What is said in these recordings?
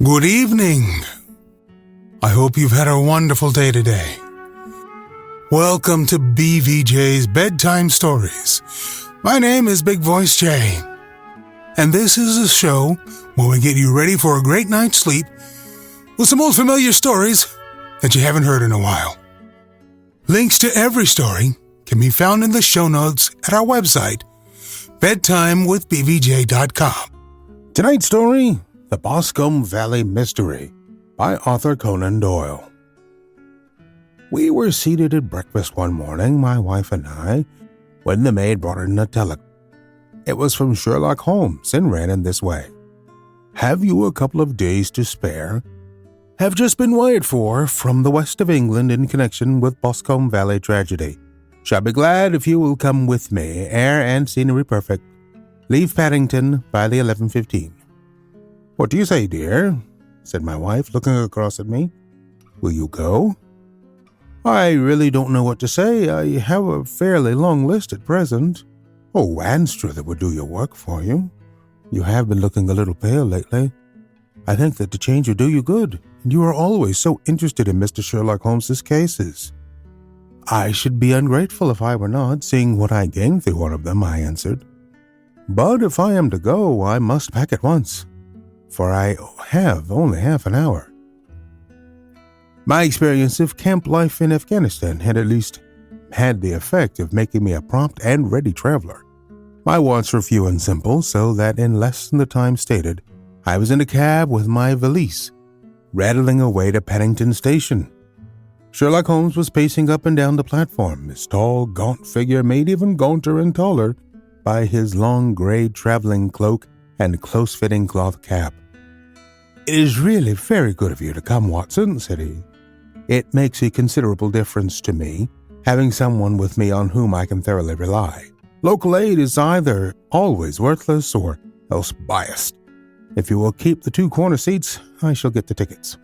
Good evening. I hope you've had a wonderful day today. Welcome to BVJ's Bedtime Stories. My name is Big Voice J, and this is a show where we get you ready for a great night's sleep with some old familiar stories that you haven't heard in a while. Links to every story can be found in the show notes at our website, bedtimewithbvj.com. Tonight's story: The Boscombe Valley Mystery by author Conan Doyle. We were seated at breakfast one morning, my wife and I, when the maid brought in a telegram. It was from Sherlock Holmes and ran in this way. Have you a couple of days to spare? Have just been wired for from the west of England in connection with Boscombe Valley tragedy. Shall be glad if you will come with me. Air and scenery perfect. Leave Paddington by the 11:15. What do you say, dear? Said my wife, looking across at me. Will you go? I really don't know what to say. I have a fairly long list at present. Oh, Anstruther would do your work for you. You have been looking a little pale lately. I think that the change would do you good, and you are always so interested in Mr. Sherlock Holmes's cases. I should be ungrateful if I were not, seeing what I gained through one of them, I answered. But if I am to go, I must pack at once, for I have only half an hour. My experience of camp life in Afghanistan had at least had the effect of making me a prompt and ready traveler. My wants were few and simple, so that in less than the time stated, I was in a cab with my valise, rattling away to Paddington Station. Sherlock Holmes was pacing up and down the platform, his tall, gaunt figure made even gaunter and taller by his long gray traveling cloak and close-fitting cloth cap. It is really very good of you to come, Watson, said he. It makes a considerable difference to me, having someone with me on whom I can thoroughly rely. Local aid is either always worthless or else biased. If you will keep the two corner seats, I shall get the tickets.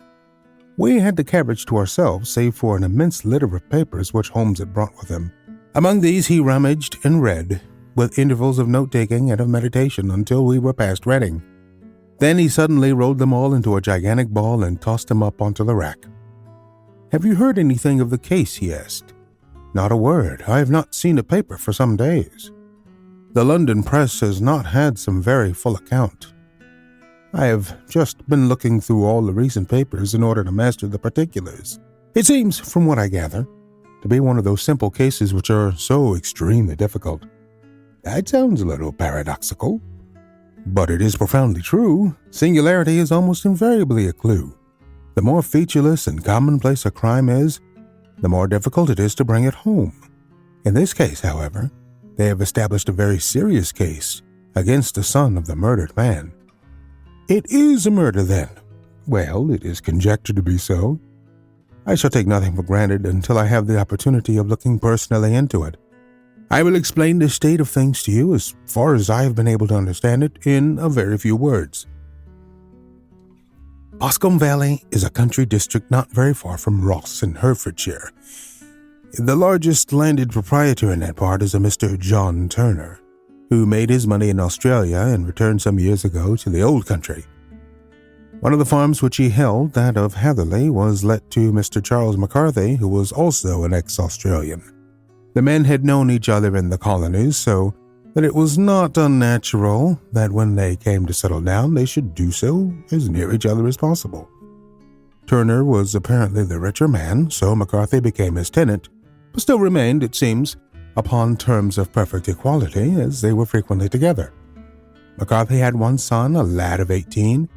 We had the carriage to ourselves, save for an immense litter of papers which Holmes had brought with him. Among these he rummaged and read, with intervals of note-taking and of meditation until we were past Reading. Then he suddenly rolled them all into a gigantic ball and tossed them up onto the rack. Have you heard anything of the case? He asked. Not a word. I have not seen a paper for some days. The London press has not had some very full account. I have just been looking through all the recent papers in order to master the particulars. It seems, from what I gather, to be one of those simple cases which are so extremely difficult. That sounds a little paradoxical, but it is profoundly true. Singularity is almost invariably a clue. The more featureless and commonplace a crime is, the more difficult it is to bring it home. In this case, however, they have established a very serious case against the son of the murdered man. It is a murder, then? Well, it is conjectured to be so. I shall take nothing for granted until I have the opportunity of looking personally into it. I will explain the state of things to you as far as I have been able to understand it in a very few words. Boscombe Valley is a country district not very far from Ross in Herefordshire. The largest landed proprietor in that part is a Mr. John Turner, who made his money in Australia and returned some years ago to the old country. One of the farms which he held, that of Hatherley, was let to Mr. Charles McCarthy, who was also an ex-Australian. The men had known each other in the colonies, so that it was not unnatural that when they came to settle down, they should do so as near each other as possible. Turner was apparently the richer man, so McCarthy became his tenant, but still remained, it seems, upon terms of perfect equality, as they were frequently together. McCarthy had one son, a lad of 18,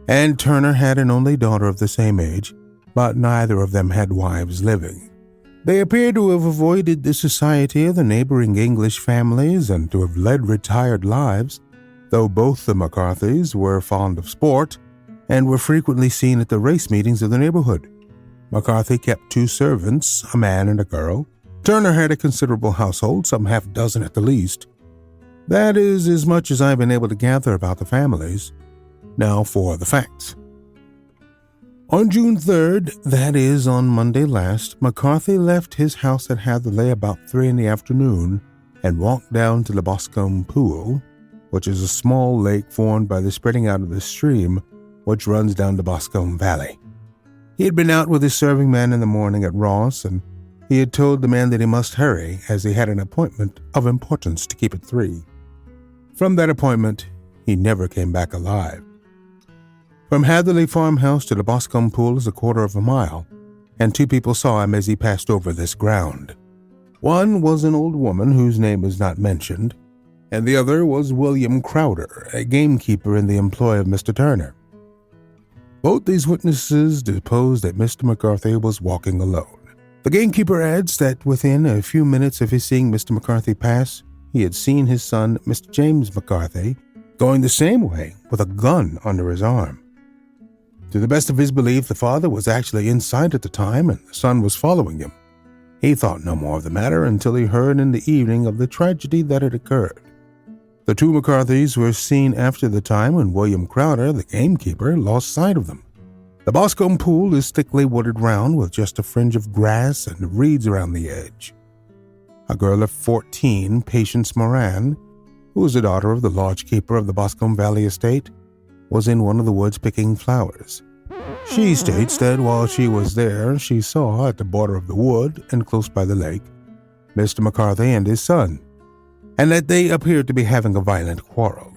and Turner had an only daughter of the same age, but neither of them had wives living. They appear to have avoided the society of the neighboring English families and to have led retired lives, though both the McCarthys were fond of sport and were frequently seen at the race meetings of the neighborhood. McCarthy kept 2 servants, a man and a girl. Turner had a considerable household, some half dozen at the least. That is as much as I've been able to gather about the families. Now for the facts. On June 3rd, that is, on Monday last, McCarthy left his house at Hatherley about 3 in the afternoon and walked down to the Boscombe Pool, which is a small lake formed by the spreading out of the stream which runs down the Boscombe Valley. He had been out with his serving man in the morning at Ross, and he had told the man that he must hurry as he had an appointment of importance to keep at 3. From that appointment, he never came back alive. From Hatherley Farmhouse to the Boscombe Pool is a quarter of a mile, and 2 people saw him as he passed over this ground. One was an old woman whose name is not mentioned, and the other was William Crowder, a gamekeeper in the employ of Mr. Turner. Both these witnesses deposed that Mr. McCarthy was walking alone. The gamekeeper adds that within a few minutes of his seeing Mr. McCarthy pass, he had seen his son, Mr. James McCarthy, going the same way with a gun under his arm. To the best of his belief, the father was actually inside at the time and the son was following him. He thought no more of the matter until he heard in the evening of the tragedy that had occurred. The 2 McCarthys were seen after the time when William Crowder, the gamekeeper, lost sight of them. The Boscombe Pool is thickly wooded round with just a fringe of grass and reeds around the edge. A girl of 14, Patience Moran, who was the daughter of the lodge keeper of the Boscombe Valley estate, was in one of the woods picking flowers. She states that while she was there, she saw at the border of the wood and close by the lake Mr. McCarthy and his son, and that they appeared to be having a violent quarrel.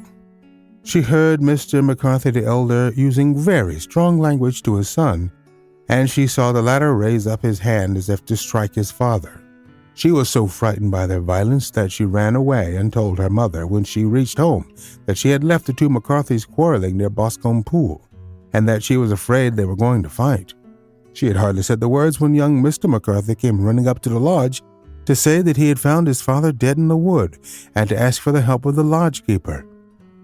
She heard Mr. McCarthy the elder using very strong language to his son, and she saw the latter raise up his hand as if to strike his father. She was so frightened by their violence that she ran away and told her mother when she reached home that she had left the 2 McCarthys quarreling near Boscombe Pool, and that she was afraid they were going to fight. She had hardly said the words when young Mr. McCarthy came running up to the lodge to say that he had found his father dead in the wood and to ask for the help of the lodge keeper.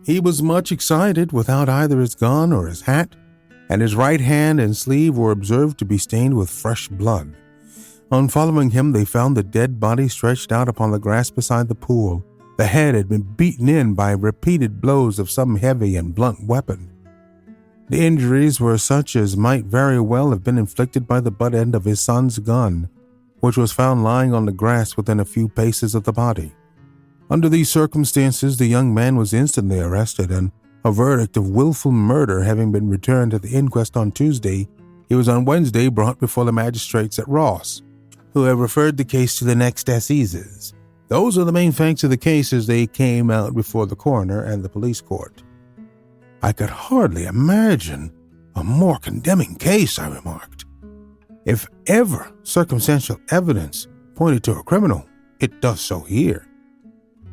He was much excited without either his gun or his hat, and his right hand and sleeve were observed to be stained with fresh blood. On following him, they found the dead body stretched out upon the grass beside the pool. The head had been beaten in by repeated blows of some heavy and blunt weapon. The injuries were such as might very well have been inflicted by the butt end of his son's gun, which was found lying on the grass within a few paces of the body. Under these circumstances, the young man was instantly arrested, and a verdict of willful murder having been returned at the inquest on Tuesday, he was on Wednesday brought before the magistrates at Ross, who have referred the case to the next assizes. Those are the main facts of the case as they came out before the coroner and the police court. I could hardly imagine a more condemning case, I remarked. If ever circumstantial evidence pointed to a criminal, it does so here.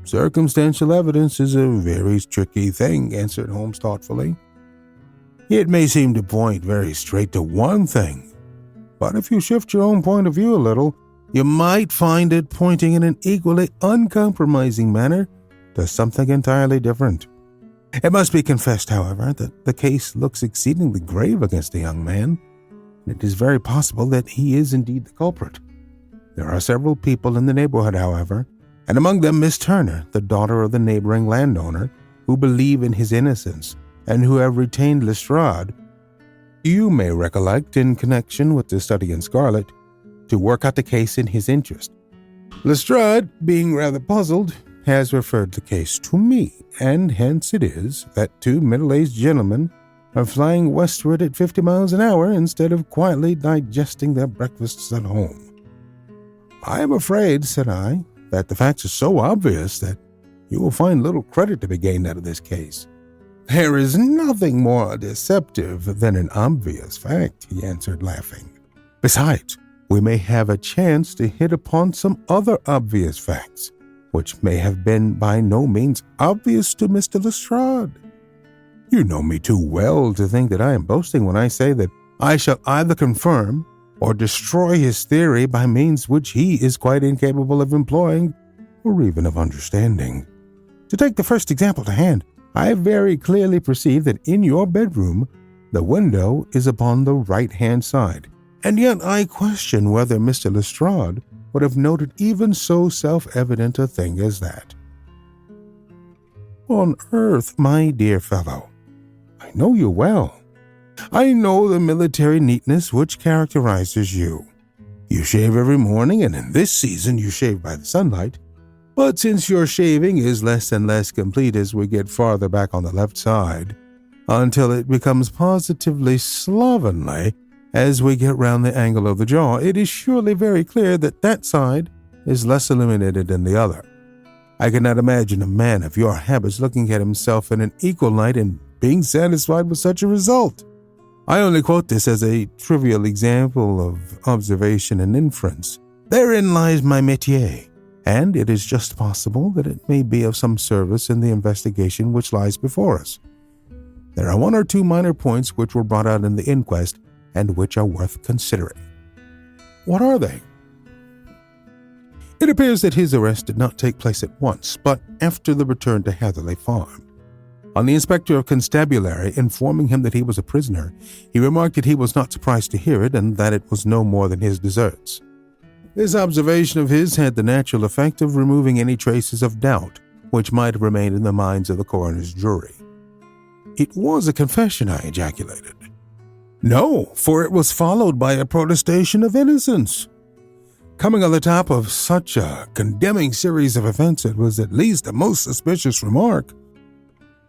Circumstantial evidence is a very tricky thing, answered Holmes thoughtfully. It may seem to point very straight to one thing, but if you shift your own point of view a little, you might find it pointing in an equally uncompromising manner to something entirely different. It must be confessed, however, that the case looks exceedingly grave against the young man, and it is very possible that he is indeed the culprit. There are several people in the neighborhood, however, and among them Miss Turner, the daughter of the neighboring landowner, who believe in his innocence and who have retained Lestrade, you may recollect in connection with the study in scarlet, to work out the case in his interest. Lestrade, being rather puzzled, has referred the case to me, and hence it is that 2 middle-aged gentlemen are flying westward at 50 miles an hour instead of quietly digesting their breakfasts at home. I am afraid, said I, that the facts are so obvious that you will find little credit to be gained out of this case. There is nothing more deceptive than an obvious fact, he answered, laughing. Besides, we may have a chance to hit upon some other obvious facts, which may have been by no means obvious to Mr. Lestrade. You know me too well to think that I am boasting when I say that I shall either confirm or destroy his theory by means which he is quite incapable of employing or even of understanding. To take the first example to hand, I very clearly perceive that in your bedroom the window is upon the right-hand side, and yet I question whether Mr. Lestrade would have noted even so self-evident a thing as that. On earth, my dear fellow, I know you well. I know the military neatness which characterizes you. You shave every morning, and in this season you shave by the sunlight. But since your shaving is less and less complete as we get farther back on the left side, until it becomes positively slovenly as we get round the angle of the jaw. It is surely very clear that that side is less illuminated than the other. I cannot imagine a man of your habits looking at himself in an equal light and being satisfied with such a result. I only quote this as a trivial example of observation and inference. Therein lies my métier, and it is just possible that it may be of some service in the investigation which lies before us. There are one or two minor points which were brought out in the inquest and which are worth considering. What are they? It appears that his arrest did not take place at once, but after the return to Hatherley Farm. On the inspector of constabulary informing him that he was a prisoner, he remarked that he was not surprised to hear it and that it was no more than his deserts. This observation of his had the natural effect of removing any traces of doubt which might have remained in the minds of the coroner's jury. It was a confession, I ejaculated. No, for it was followed by a protestation of innocence. Coming on the top of such a condemning series of events, it was at least a most suspicious remark.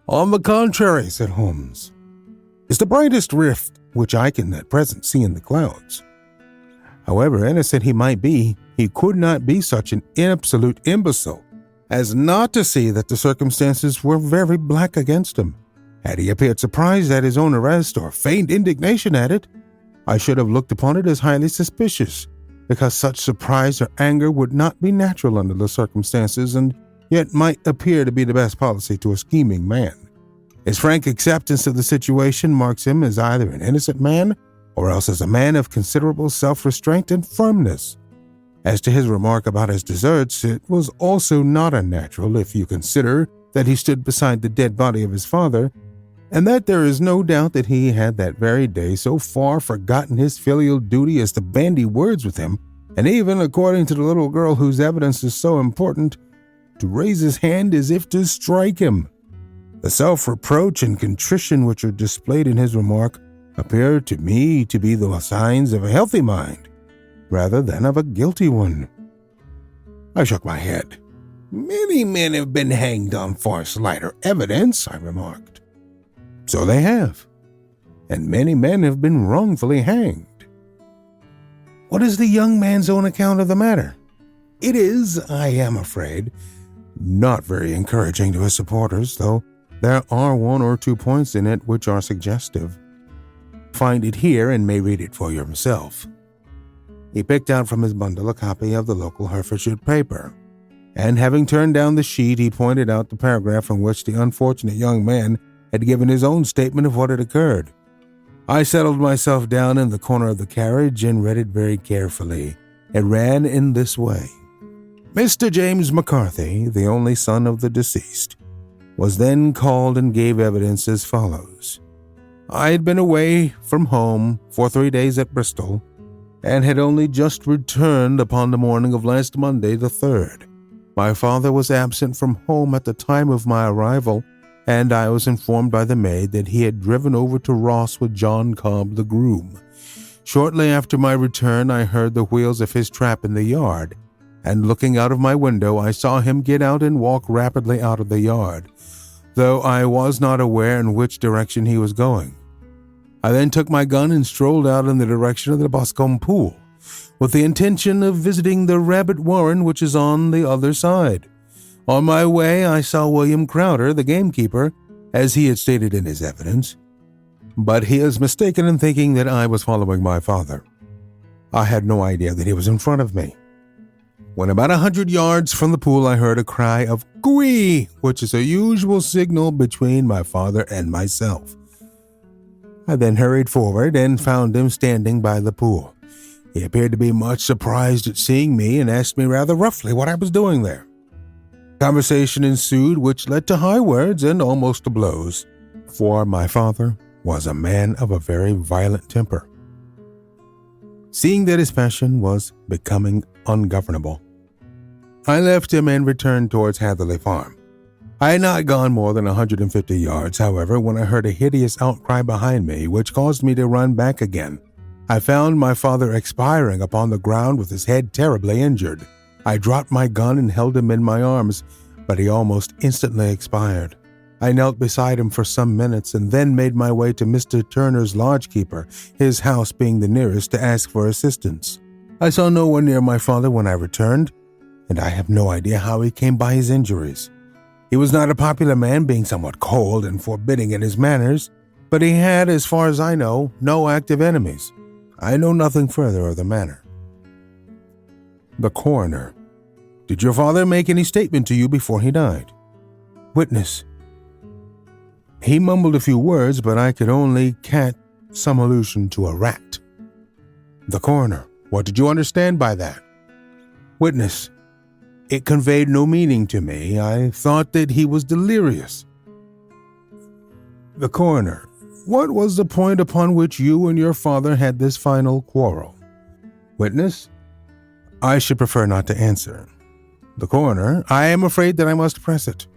On the contrary, said Holmes, is the brightest rift which I can at present see in the clouds. However innocent he might be, he could not be such an absolute imbecile as not to see that the circumstances were very black against him. Had he appeared surprised at his own arrest or feigned indignation at it, I should have looked upon it as highly suspicious, because such surprise or anger would not be natural under the circumstances and yet might appear to be the best policy to a scheming man. His frank acceptance of the situation marks him as either an innocent man or else as a man of considerable self-restraint and firmness. As to his remark about his deserts, it was also not unnatural if you consider that he stood beside the dead body of his father, and that there is no doubt that he had that very day so far forgotten his filial duty as to bandy words with him, and even, according to the little girl whose evidence is so important, to raise his hand as if to strike him. The self-reproach and contrition which are displayed in his remark appear to me to be the signs of a healthy mind, rather than of a guilty one. I shook my head. Many men have been hanged on far slighter evidence, I remarked. So they have, and many men have been wrongfully hanged. What is the young man's own account of the matter? It is, I am afraid, not very encouraging to his supporters, though there are one or two points in it which are suggestive. Find it here and may read it for yourself. He picked out from his bundle a copy of the local Herefordshire paper, and having turned down the sheet, he pointed out the paragraph in which the unfortunate young man had given his own statement of what had occurred. I settled myself down in the corner of the carriage and read it very carefully. It ran in this way. Mr. James McCarthy, the only son of the deceased, was then called and gave evidence as follows. I had been away from home for 3 days at Bristol, and had only just returned upon the morning of last Monday, the 3rd. My father was absent from home at the time of my arrival, and I was informed by the maid that he had driven over to Ross with John Cobb, the groom. Shortly after my return, I heard the wheels of his trap in the yard, and looking out of my window, I saw him get out and walk rapidly out of the yard, though I was not aware in which direction he was going. I then took my gun and strolled out in the direction of the Boscombe pool, with the intention of visiting the rabbit warren which is on the other side. On my way, I saw William Crowder, the gamekeeper, as he had stated in his evidence, but he is mistaken in thinking that I was following my father. I had no idea that he was in front of me. When about 100 yards from the pool, I heard a cry of "G'wee," which is a usual signal between my father and myself. I then hurried forward and found him standing by the pool. He appeared to be much surprised at seeing me and asked me rather roughly what I was doing there. Conversation ensued which led to high words and almost to blows, for my father was a man of a very violent temper. Seeing that his passion was becoming ungovernable, I left him and returned towards Hatherley Farm. I had not gone more than 150 yards, however, when I heard a hideous outcry behind me, which caused me to run back again. I found my father expiring upon the ground with his head terribly injured. I dropped my gun and held him in my arms, but he almost instantly expired. I knelt beside him for some minutes and then made my way to Mr. Turner's lodgekeeper, his house being the nearest, to ask for assistance. I saw no one near my father when I returned, and I have no idea how he came by his injuries. He was not a popular man, being somewhat cold and forbidding in his manners, but he had, as far as I know, no active enemies. I know nothing further of the matter. The coroner. Did your father make any statement to you before he died? Witness. He mumbled a few words, but I could only catch some allusion to a rat. The coroner. What did you understand by that? Witness. It conveyed no meaning to me. I thought that he was delirious. The coroner. What was the point upon which you and your father had this final quarrel? Witness. I should prefer not to answer. The coroner. I am afraid that I must press it.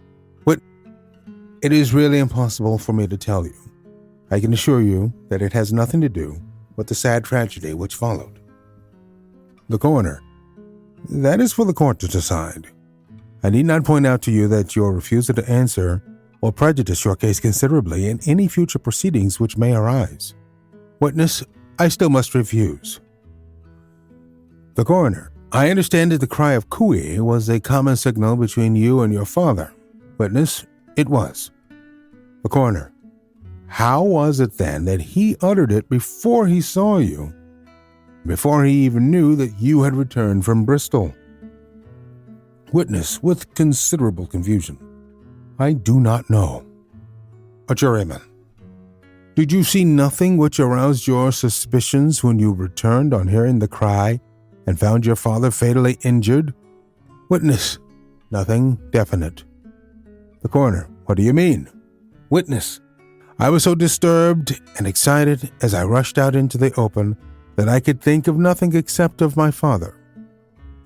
It is really impossible for me to tell you. I can assure you that it has nothing to do with the sad tragedy which followed. The coroner. That is for the court to decide. I need not point out to you that your refusal to answer will prejudice your case considerably in any future proceedings which may arise. Witness, I still must refuse. The coroner. I understand that the cry of cooey was a common signal between you and your father. Witness, it was. The coroner. How was it then that he uttered it before he saw you, before he even knew that you had returned from Bristol? Witness, with considerable confusion. I do not know. A juryman. Did you see nothing which aroused your suspicions when you returned on hearing the cry and found your father fatally injured? Witness. Nothing definite. The coroner. What do you mean? Witness. I was so disturbed and excited as I rushed out into the open that I could think of nothing except of my father.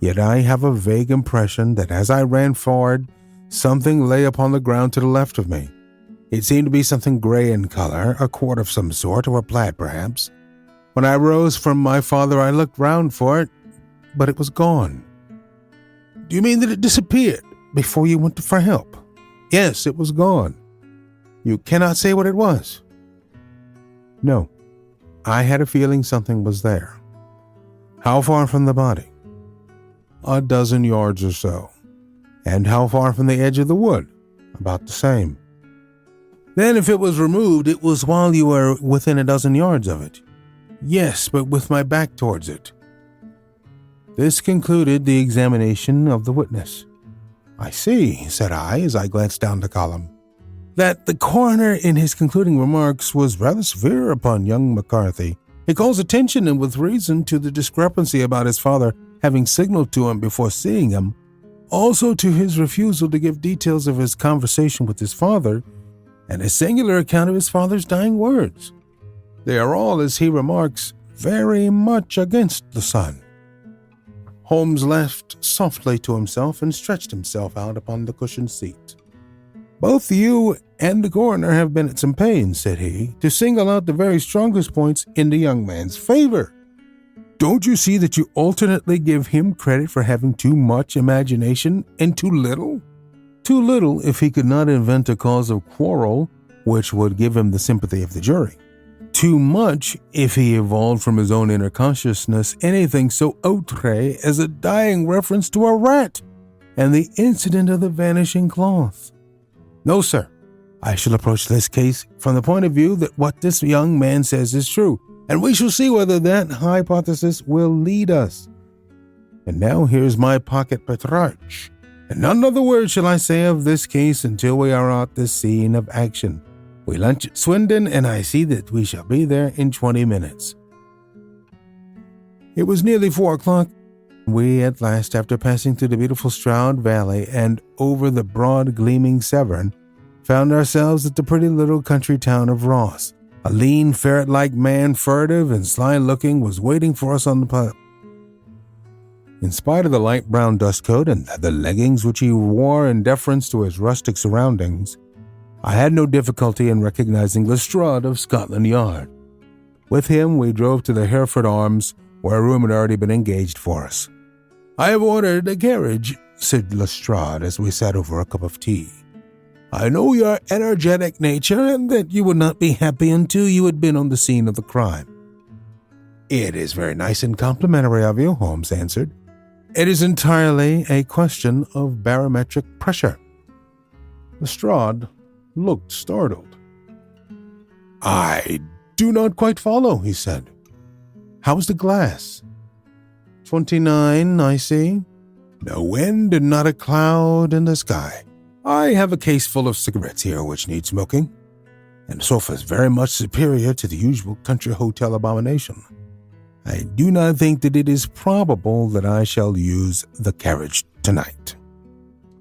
Yet I have a vague impression that as I ran forward, something lay upon the ground to the left of me. It seemed to be something gray in color, a cord of some sort, or a plaid perhaps. When I rose from my father, I looked round for it, but it was gone. Do you mean that it disappeared before you went for help? Yes, it was gone. You cannot say what it was? No. I had a feeling something was there. How far from the body? 12 yards or so. And how far from the edge of the wood? About the same. Then if it was removed, it was while you were within 12 yards of it. Yes, but with my back towards it. This concluded the examination of the witness. I see, said I, as I glanced down the column, that the coroner in his concluding remarks was rather severe upon young McCarthy. He calls attention, and with reason, to the discrepancy about his father having signaled to him before seeing him, also to his refusal to give details of his conversation with his father, and a singular account of his father's dying words. They are all, as he remarks, very much against the son. Holmes laughed softly to himself and stretched himself out upon the cushioned seat. Both you and the coroner have been at some pains, said he, to single out the very strongest points in the young man's favor. Don't you see that you alternately give him credit for having too much imagination and too little? Too little if he could not invent a cause of quarrel which would give him the sympathy of the jury. Too much if he evolved from his own inner consciousness anything so outre as a dying reference to a rat and the incident of the vanishing cloth. No, sir. I shall approach this case from the point of view that what this young man says is true, and we shall see whether that hypothesis will lead us. And now here's my pocket Petrarch, and none other word shall I say of this case until we are at the scene of action. We lunch at Swindon, and I see that we shall be there in 20 minutes. It was nearly 4 o'clock. We at last, after passing through the beautiful Stroud Valley and over the broad gleaming Severn, found ourselves at the pretty little country town of Ross. A lean, ferret-like man, furtive and sly-looking, was waiting for us on the pub. In spite of the light brown dust coat and leather leggings which he wore in deference to his rustic surroundings, I had no difficulty in recognizing Lestrade of Scotland Yard. With him we drove to the Hereford Arms, where a room had already been engaged for us. "I have ordered a carriage," said Lestrade as we sat over a cup of tea. I know your energetic nature and that you would not be happy until you had been on the scene of the crime." "It is very nice and complimentary of you," Holmes answered. "It is entirely a question of barometric pressure." Lestrade looked startled. "I do not quite follow," he said. "How's the glass?" 29, I see. No wind and not a cloud in the sky. I have a case full of cigarettes here which need smoking, and the sofa is very much superior to the usual country hotel abomination. I do not think that it is probable that I shall use the carriage tonight."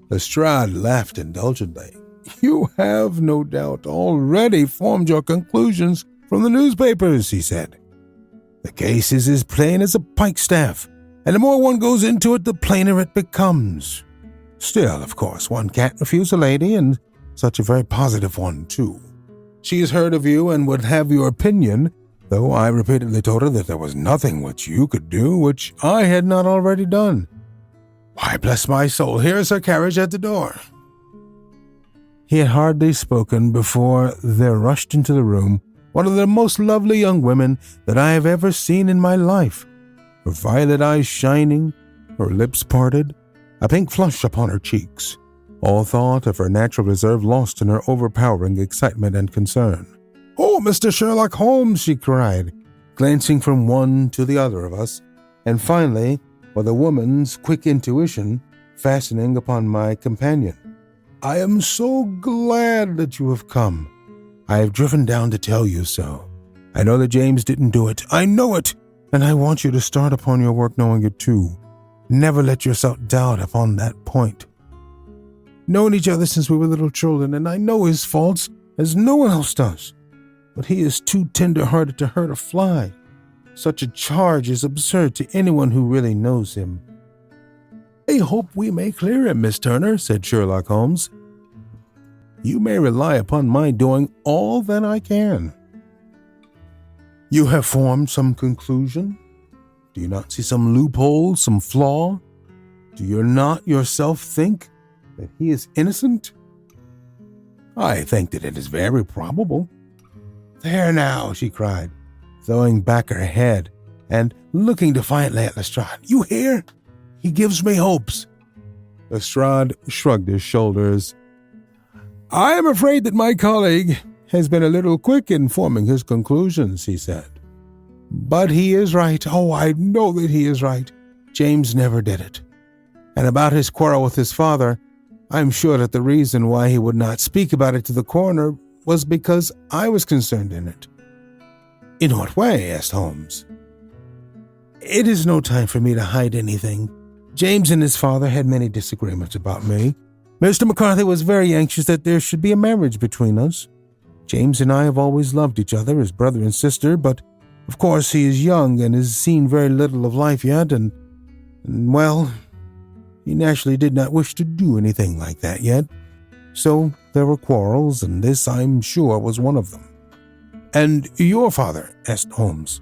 Lestrade laughed indulgently. "You have, no doubt, already formed your conclusions from the newspapers," he said. "The case is as plain as a pikestaff, and the more one goes into it, the plainer it becomes. Still, of course, one can't refuse a lady, and such a very positive one, too. She has heard of you and would have your opinion, though I repeatedly told her that there was nothing which you could do which I had not already done. Why, bless my soul, here is her carriage at the door." He had hardly spoken before there rushed into the room one of the most lovely young women that I have ever seen in my life, her violet eyes shining, her lips parted, a pink flush upon her cheeks, all thought of her natural reserve lost in her overpowering excitement and concern. "Oh, Mr. Sherlock Holmes," she cried, glancing from one to the other of us, and finally, with a woman's quick intuition, fastening upon my companion. "I am so glad that you have come. I have driven down to tell you so. I know that James didn't do it. I know it, and I want you to start upon your work knowing it too. Never let yourself doubt upon that point. Known each other since we were little children, and I know his faults as no one else does. But he is too tender-hearted to hurt a fly. Such a charge is absurd to anyone who really knows him." "I hope we may clear him, Miss Turner," said Sherlock Holmes. "You may rely upon my doing all that I can." "You have formed some conclusion? Do you not see some loophole, some flaw? Do you not yourself think that he is innocent?" "I think that it is very probable." "There now," she cried, throwing back her head and looking defiantly at Lestrade. "You hear? He gives me hopes." Lestrade shrugged his shoulders. "I am afraid that my colleague has been a little quick in forming his conclusions," he said. "But he is right. Oh, I know that he is right. James never did it. And about his quarrel with his father, I am sure that the reason why he would not speak about it to the coroner was because I was concerned in it." "In what way?" asked Holmes. "It is no time for me to hide anything. James and his father had many disagreements about me. Mr. McCarthy was very anxious that there should be a marriage between us. James and I have always loved each other as brother and sister, but of course he is young and has seen very little of life yet, and well, he naturally did not wish to do anything like that yet. So there were quarrels, and this, I'm sure, was one of them." "And your father?" asked Holmes.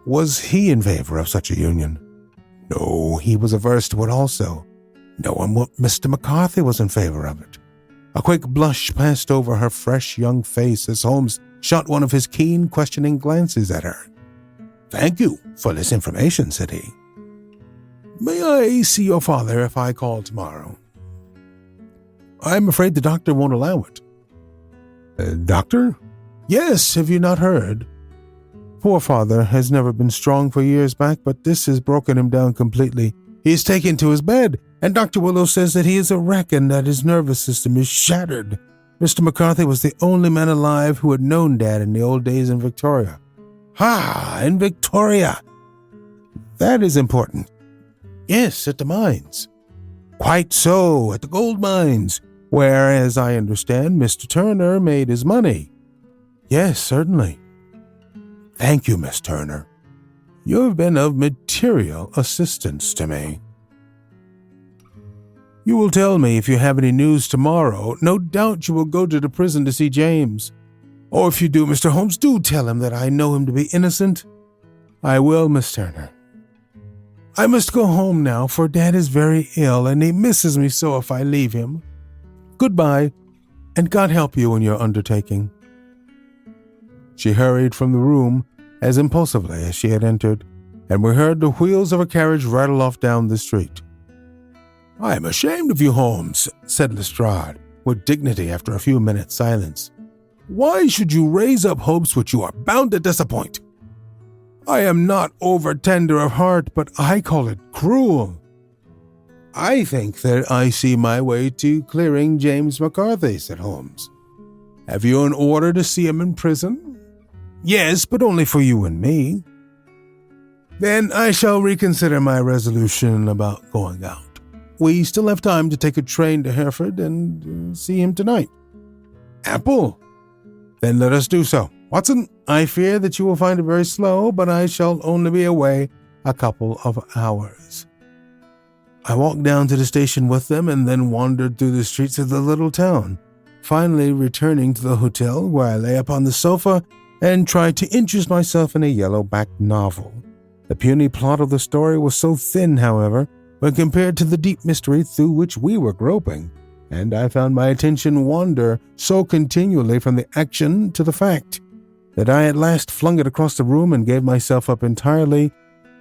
"Was he in favor of such a union?" "No, he was averse to it also. No one but Mr. McCarthy was in favor of it." A quick blush passed over her fresh young face as Holmes shot one of his keen, questioning glances at her. "Thank you for this information," said he. "May I see your father if I call tomorrow?" "I'm afraid the doctor won't allow it." "Doctor?" "Yes, have you not heard? Poor father has never been strong for years back, but this has broken him down completely. He is taken to his bed, and Dr. Willow says that he is a wreck and that his nervous system is shattered. Mr. McCarthy was the only man alive who had known Dad in the old days in Victoria." "Ah, in Victoria! That is important." "Yes, at the mines." "Quite so, at the gold mines, where, as I understand, Mr. Turner made his money." "Yes, certainly." "Thank you, Miss Turner. You have been of material assistance to me. You will tell me if you have any news tomorrow. No doubt you will go to the prison to see James. Or if you do, Mr. Holmes, do tell him that I know him to be innocent." "I will, Miss Turner." "I must go home now, for Dad is very ill, and he misses me so if I leave him. Goodbye." and God help you in your undertaking." She hurried from the room as impulsively as she had entered, and we heard the wheels of a carriage rattle off down the street. "I am ashamed of you, Holmes," said Lestrade, with dignity after a few minutes' silence. "Why should you raise up hopes which you are bound to disappoint? I am not over-tender of heart, but I call it cruel. I think that I see my way to clearing James McCarthy," said Holmes. "Have you an order to see him in prison?" "Yes, but only for you and me." "Then I shall reconsider my resolution about going out. We still have time to take a train to Hereford and see him tonight." "Ample. Then let us do so. Watson, I fear that you will find it very slow, but I shall only be away a couple of hours." I walked down to the station with them and then wandered through the streets of the little town, finally returning to the hotel where I lay upon the sofa and tried to interest myself in a yellow-backed novel. The puny plot of the story was so thin, however, when compared to the deep mystery through which we were groping, and I found my attention wander so continually from the action to the fact that I at last flung it across the room and gave myself up entirely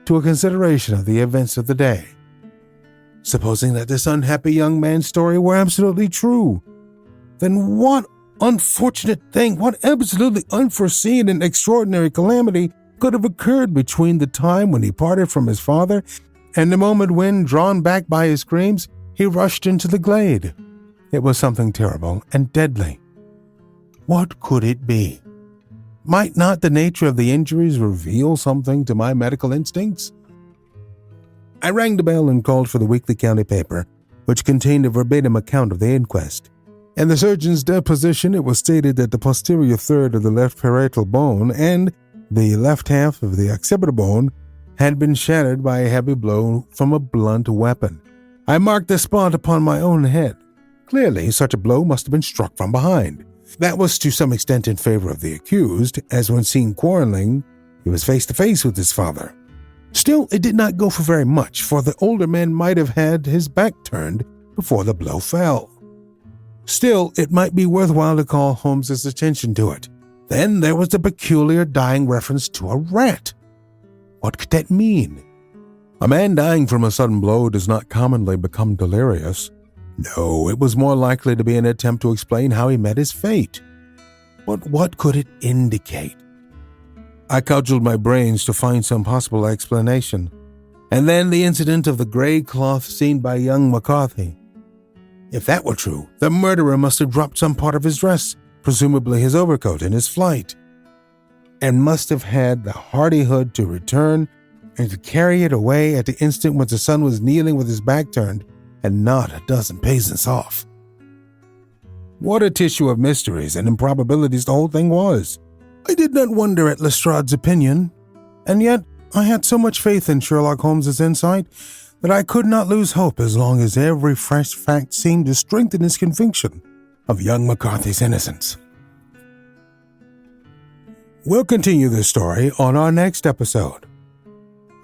to a consideration of the events of the day. Supposing that this unhappy young man's story were absolutely true, then what unfortunate thing, what absolutely unforeseen and extraordinary calamity could have occurred between the time when he parted from his father and the moment when, drawn back by his screams, he rushed into the glade? It was something terrible and deadly. What could it be? Might not the nature of the injuries reveal something to my medical instincts? I rang the bell and called for the weekly county paper, which contained a verbatim account of the inquest. In the surgeon's deposition, it was stated that the posterior third of the left parietal bone and the left half of the occipital bone had been shattered by a heavy blow from a blunt weapon. I marked the spot upon my own head. Clearly, such a blow must have been struck from behind. That was to some extent in favor of the accused, as when seen quarreling, he was face to face with his father. Still, it did not go for very much, for the older man might have had his back turned before the blow fell. Still, it might be worthwhile to call Holmes's attention to it. Then there was the peculiar dying reference to a rat. What could that mean? A man dying from a sudden blow does not commonly become delirious. No, it was more likely to be an attempt to explain how he met his fate. But what could it indicate? I cudgeled my brains to find some possible explanation. And then the incident of the gray cloth seen by young McCarthy. If that were true, the murderer must have dropped some part of his dress, presumably his overcoat, in his flight, and must have had the hardihood to return and to carry it away at the instant when the son was kneeling with his back turned and not a dozen paces off. What a tissue of mysteries and improbabilities the whole thing was. I did not wonder at Lestrade's opinion, and yet I had so much faith in Sherlock Holmes's insight that I could not lose hope as long as every fresh fact seemed to strengthen his conviction of young McCarthy's innocence. We'll continue this story on our next episode.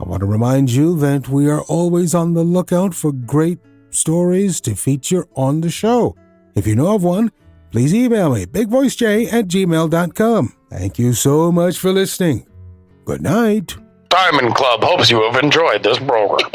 I want to remind you that we are always on the lookout for great stories to feature on the show. If you know of one, please email me, bigvoicej@gmail.com. Thank you so much for listening. Good night. Diamond Club hopes you have enjoyed this program.